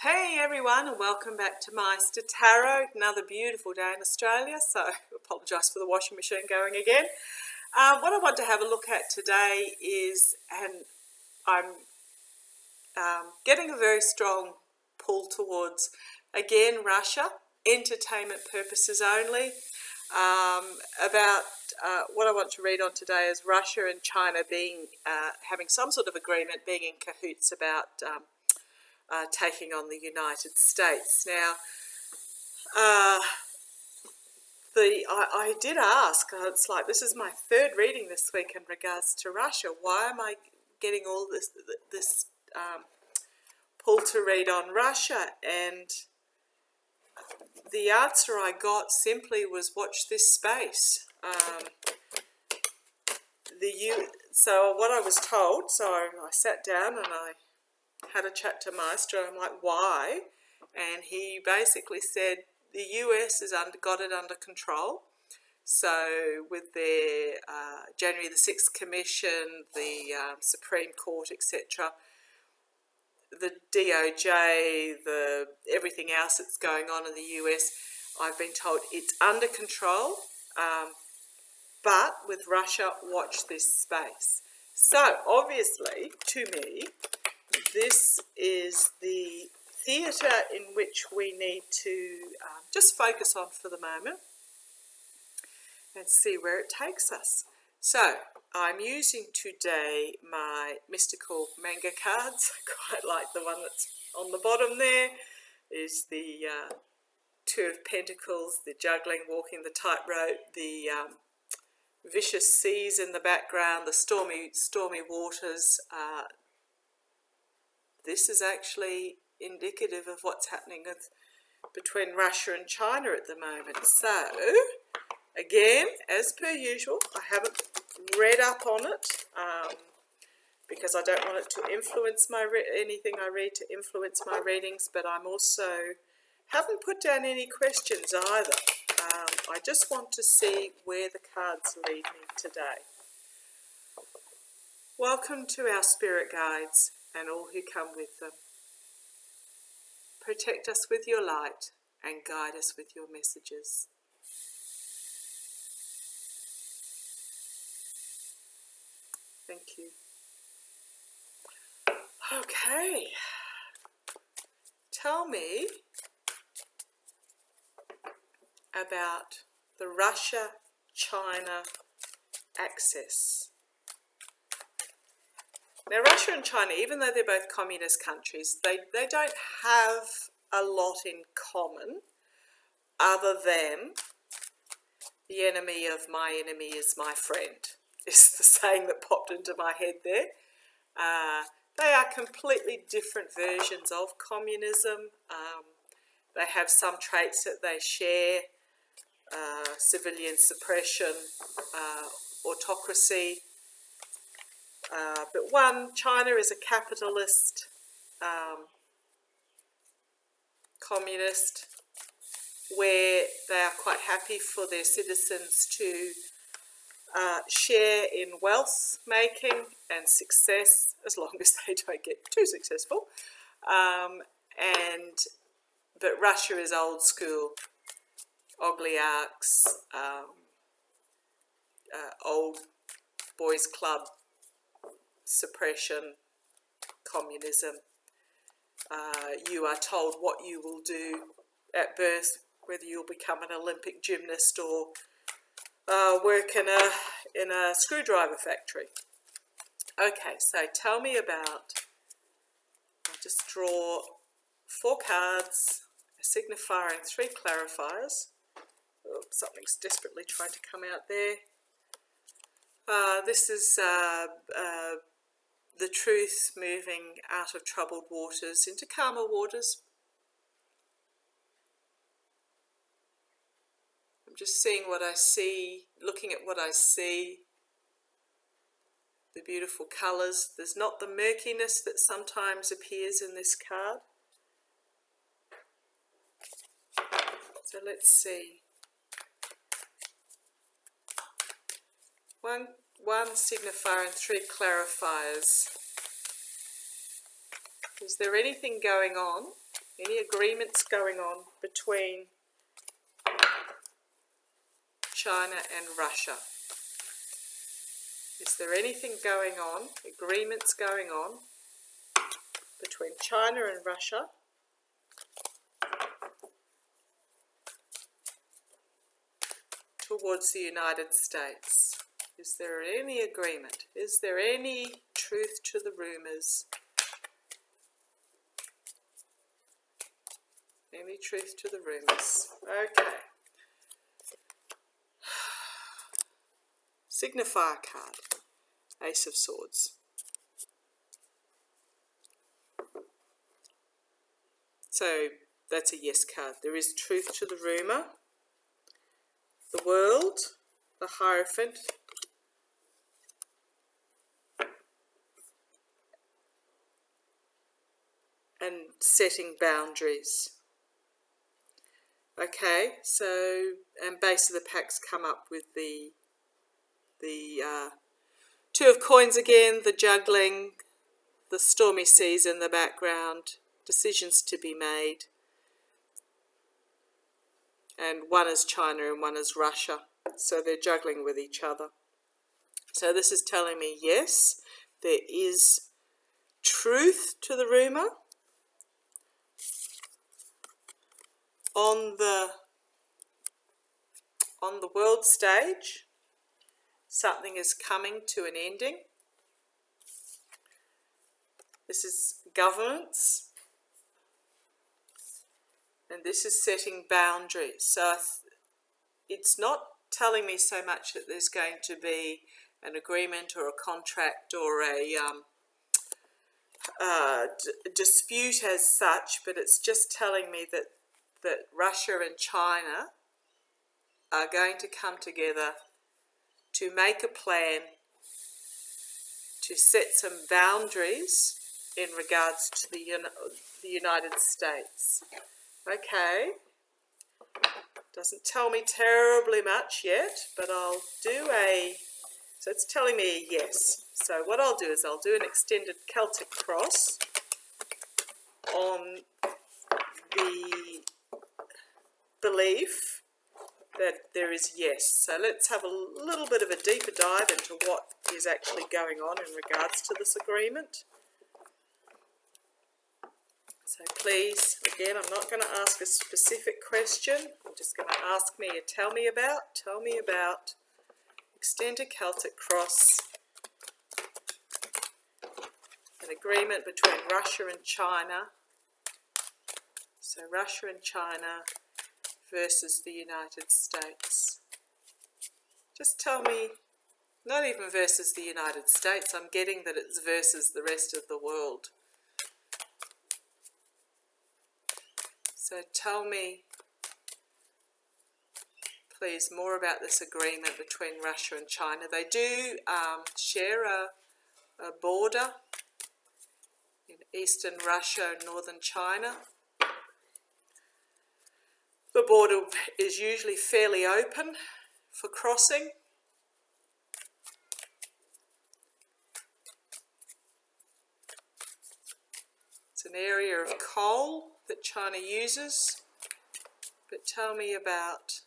Hey everyone, and welcome back to Meister Tarot. Another beautiful day in Australia, so I apologise for the washing machine going again. What I want to have a look at today is, and I'm getting a very strong pull towards, again, Russia, entertainment purposes only. About what I want to read on today is Russia and China being having some sort of agreement, being in cahoots about taking on the United States. Now, I did ask, it's like this is my third reading this week in regards to Russia. Why am I getting all this pull to read on Russia? And the answer I got simply was watch this space. So what I was told, so I sat down and I had a chat to Maestro. I'm like, why? And he basically said the US has got it under control. So with their January the 6th Commission, the Supreme Court, etc., the DOJ, everything else that's going on in the US, I've been told it's under control. But with Russia, watch this space. So obviously, to me, this is the theatre in which we need to just focus on for the moment and see where it takes us. So I'm using today my mystical manga cards. I quite like the one that's on the bottom there. Is the Two of Pentacles, the juggling, walking the tightrope, the vicious seas in the background, the stormy waters. This is actually indicative of what's happening between Russia and China at the moment. So, again, as per usual, I haven't read up on it because I don't want it to influence anything I read to influence my readings, but I'm also haven't put down any questions either. I just want to see where the cards lead me today. Welcome to our spirit guides and all who come with them. Protect us with your light and guide us with your messages. Thank you. Okay. Tell me about the Russia-China axis. Now, Russia and China, even though they're both communist countries, they don't have a lot in common other than the enemy of my enemy is my friend, is the saying that popped into my head there. They are completely different versions of communism. They have some traits that they share, civilian suppression, autocracy. But China is a capitalist, communist, where they are quite happy for their citizens to share in wealth making and success, as long as they don't get too successful. But Russia is old school, oligarchs, old boys club, suppression, communism. You are told what you will do at birth, whether you'll become an Olympic gymnast or work in a screwdriver factory. Okay, so tell me about, I'll just draw 4 cards, a signifier and 3 clarifiers. Oh, something's desperately trying to come out there. This is the truth moving out of troubled waters into calmer waters. I'm just seeing what I see, looking at what I see, the beautiful colours. There's not the murkiness that sometimes appears in this card. So let's see. One signifier and 3 clarifiers. Is there anything going on Any agreements going on between China and Russia? Is there anything going on, agreements going on between China and Russia towards the United States? Is there any agreement? Is there any truth to the rumours? Any truth to the rumours? Okay. Signifier card, Ace of Swords. So that's a yes card. There is truth to the rumour. The World, the Hierophant, and setting boundaries. Okay, so, and base of the packs come up with the Two of Coins again, the juggling, the stormy seas in the background, decisions to be made. And one is China and one is Russia, so they're juggling with each other. So this is telling me, yes, there is truth to the rumour. On the world stage, something is coming to an ending. This is governance, and this is setting boundaries. So it's not telling me so much that there's going to be an agreement or a contract or a dispute as such, but it's just telling me that Russia and China are going to come together to make a plan to set some boundaries in regards to the United States. Okay, doesn't tell me terribly much yet, but I'll do so it's telling me a yes. So what I'll do is I'll do an extended Celtic cross on the belief that there is yes. So let's have a little bit of a deeper dive into what is actually going on in regards to this agreement. So please, again, I'm not going to ask a specific question. I'm just going to ask me, tell me about, extend a Celtic cross, an agreement between Russia and China. So Russia and China versus the United States. Just tell me, not even versus the United States, I'm getting that it's versus the rest of the world. So tell me, please, more about this agreement between Russia and China. They do share a border in eastern Russia and northern China. The border is usually fairly open for crossing. It's an area of coal that China uses. But tell me about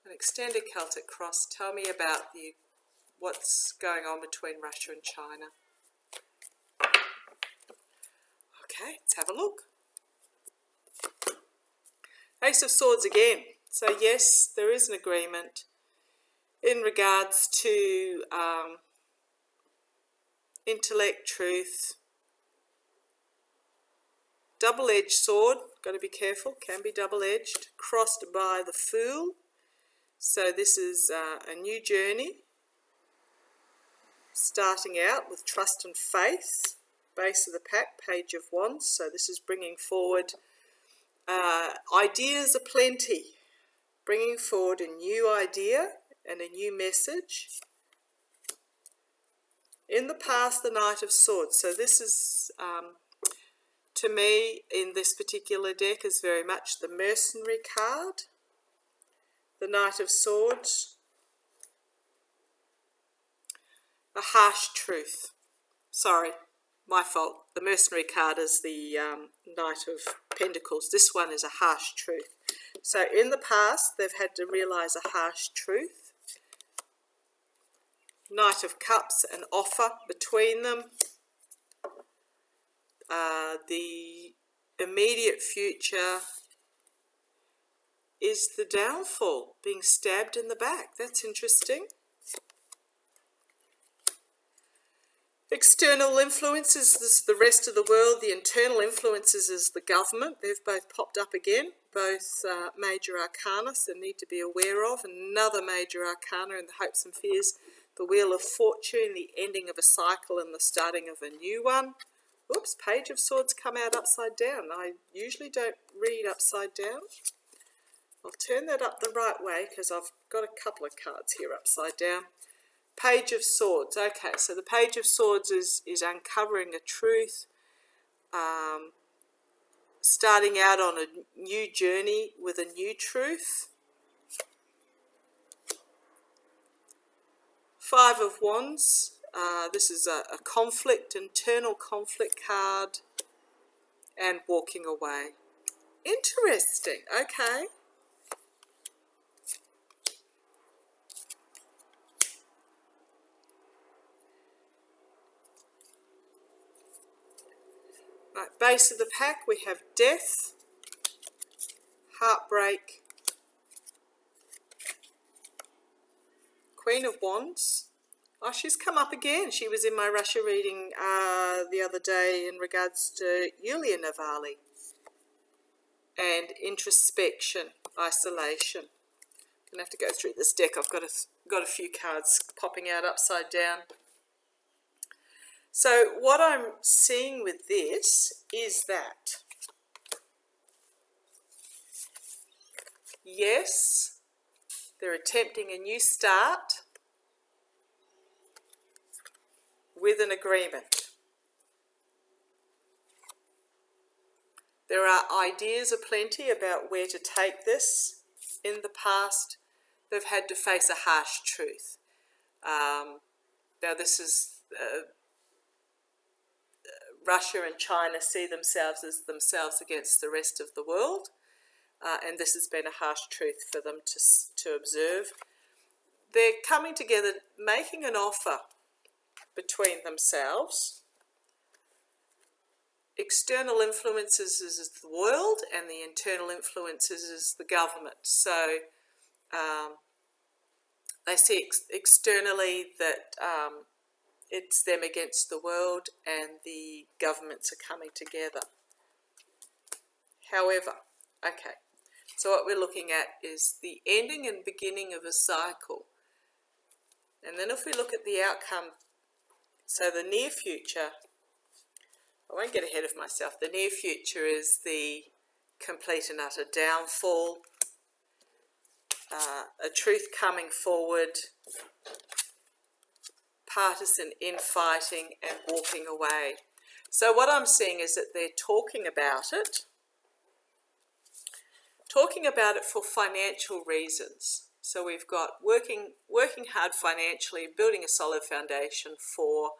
an extended Celtic cross. Tell me about what's going on between Russia and China. Okay, let's have a look. Ace of Swords again. So yes, there is an agreement in regards to intellect, truth. Double-edged sword, got to be careful, can be double-edged. Crossed by the Fool. So this is a new journey, starting out with trust and faith. Base of the pack, Page of Wands. So this is bringing forward ideas aplenty, bringing forward a new idea and a new message. In the past, the Knight of Swords. So this is, to me, in this particular deck, is very much the mercenary card. The Knight of Swords, a harsh truth. Sorry, my fault. The mercenary card is the Knight of Pentacles. This one is a harsh truth. So in the past, they've had to realise a harsh truth. Knight of Cups, an offer between them. The immediate future is the downfall, being stabbed in the back. That's interesting. External influences is the rest of the world. The internal influences is the government. They've both popped up again, both major arcana, so need to be aware of. Another major arcana in the hopes and fears, the Wheel of Fortune, the ending of a cycle and the starting of a new one. Oops, Page of Swords come out upside down. I usually don't read upside down. I'll turn that up the right way because I've got a couple of cards here upside down. Page of Swords. Okay, so the Page of Swords is uncovering a truth, starting out on a new journey with a new truth. Five of Wands. This is a conflict, internal conflict card, and walking away. Interesting. Okay. Right, base of the pack, we have death, heartbreak, Queen of Wands. Oh, she's come up again. She was in my Russia reading the other day in regards to Yulia Navalny. And introspection, isolation. I'm going to have to go through this deck. I've got a few cards popping out upside down. So what I'm seeing with this is that, yes, they're attempting a new start with an agreement. There are ideas aplenty about where to take this. In the past, they've had to face a harsh truth. Now this is... Russia and China see themselves as themselves against the rest of the world, and this has been a harsh truth for them to observe. They're coming together, making an offer between themselves. External influences is the world, and the internal influences is the government. So they see externally that it's them against the world, and the governments are coming together. However, okay, so what we're looking at is the ending and beginning of a cycle. And then if we look at the outcome, so the near future, I won't get ahead of myself, the near future is the complete and utter downfall, a truth coming forward, partisan infighting, and walking away. So what I'm seeing is that they're talking about it for financial reasons. So we've got working hard financially, building a solid foundation for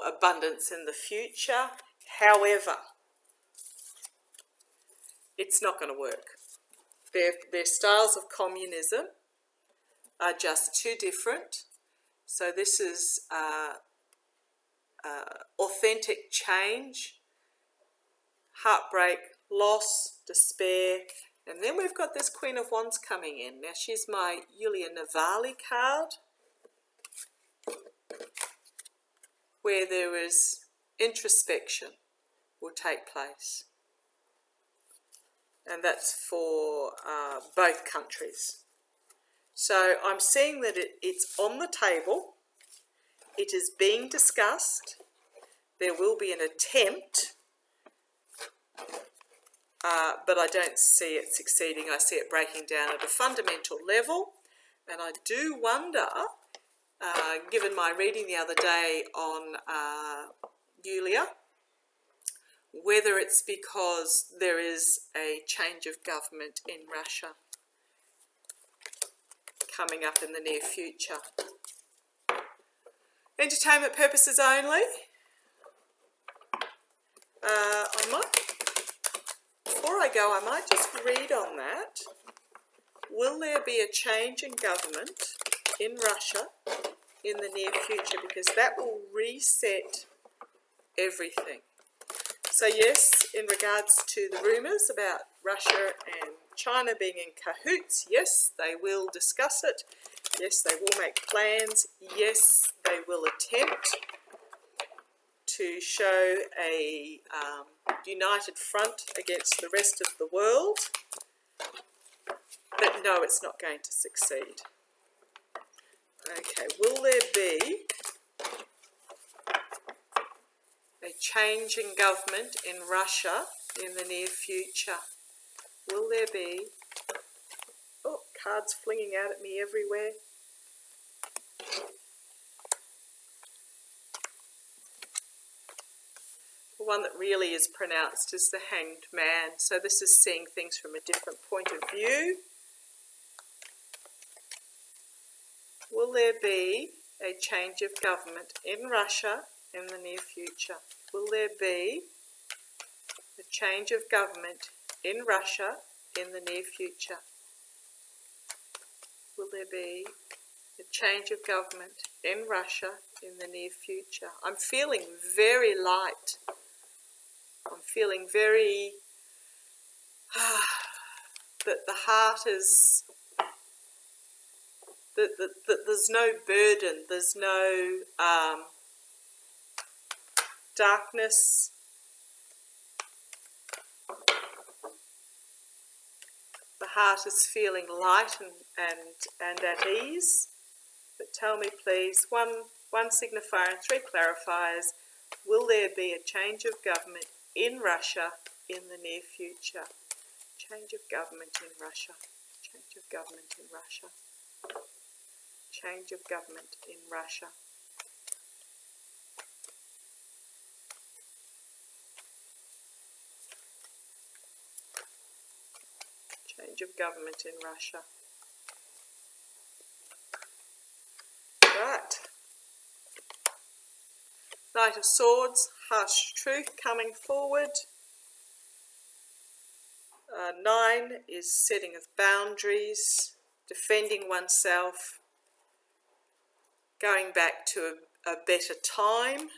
abundance in the future. However, it's not going to work. Their styles of communism are just too different. So this is authentic change, heartbreak, loss, despair, and then we've got this Queen of Wands coming in. Now she's my Yulia Navalny card, where there is introspection will take place, and that's for both countries. So I'm seeing that it's on the table, it is being discussed, there will be an attempt, but I don't see it succeeding. I see it breaking down at a fundamental level, and I do wonder, given my reading the other day on Yulia, whether it's because there is a change of government in Russia coming up in the near future. Entertainment purposes only. Before I go, I might just read on that. Will there be a change in government in Russia in the near future? Because that will reset everything. So yes, in regards to the rumours about Russia and China being in cahoots, yes, they will discuss it. Yes, they will make plans. Yes, they will attempt to show a united front against the rest of the world. But no, it's not going to succeed. Okay, will there be a change in government in Russia in the near future? Will there be... Oh, cards flinging out at me everywhere. The one that really is pronounced is the Hanged Man. So this is seeing things from a different point of view. Will there be a change of government in Russia in the near future? Will there be a change of government in Russia in the near future? Will there be a change of government in Russia in the near future? I'm feeling very light. I'm feeling very... that the heart is... That there's no burden, there's no darkness. The heart is feeling light and at ease. But tell me please, one signifier and three clarifiers, will there be a change of government in Russia in the near future? Change of government in Russia. Change of government in Russia. Change of government in Russia. Change of government in Russia. Right. Knight of Swords, harsh truth coming forward. 9 is setting of boundaries, defending oneself, going back to a better time.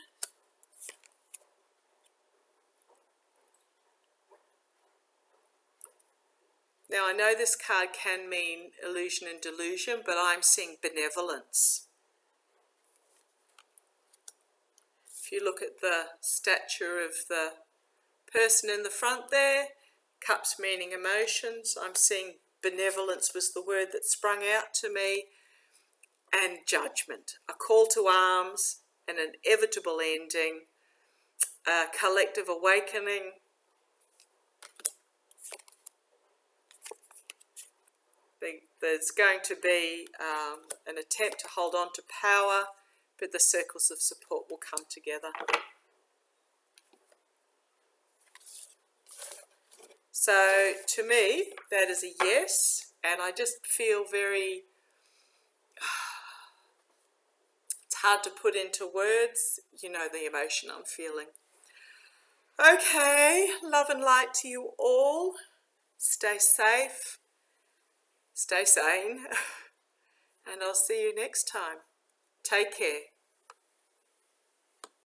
Now I know this card can mean illusion and delusion, but I'm seeing benevolence. If you look at the stature of the person in the front there, cups meaning emotions, I'm seeing benevolence was the word that sprung out to me, and judgment, a call to arms, an inevitable ending, a collective awakening. There's going to be an attempt to hold on to power, but the circles of support will come together. So to me, that is a yes, and I just feel very... It's hard to put into words, you know the emotion I'm feeling. Okay, love and light to you all. Stay safe, stay sane, and I'll see you next time. Take care.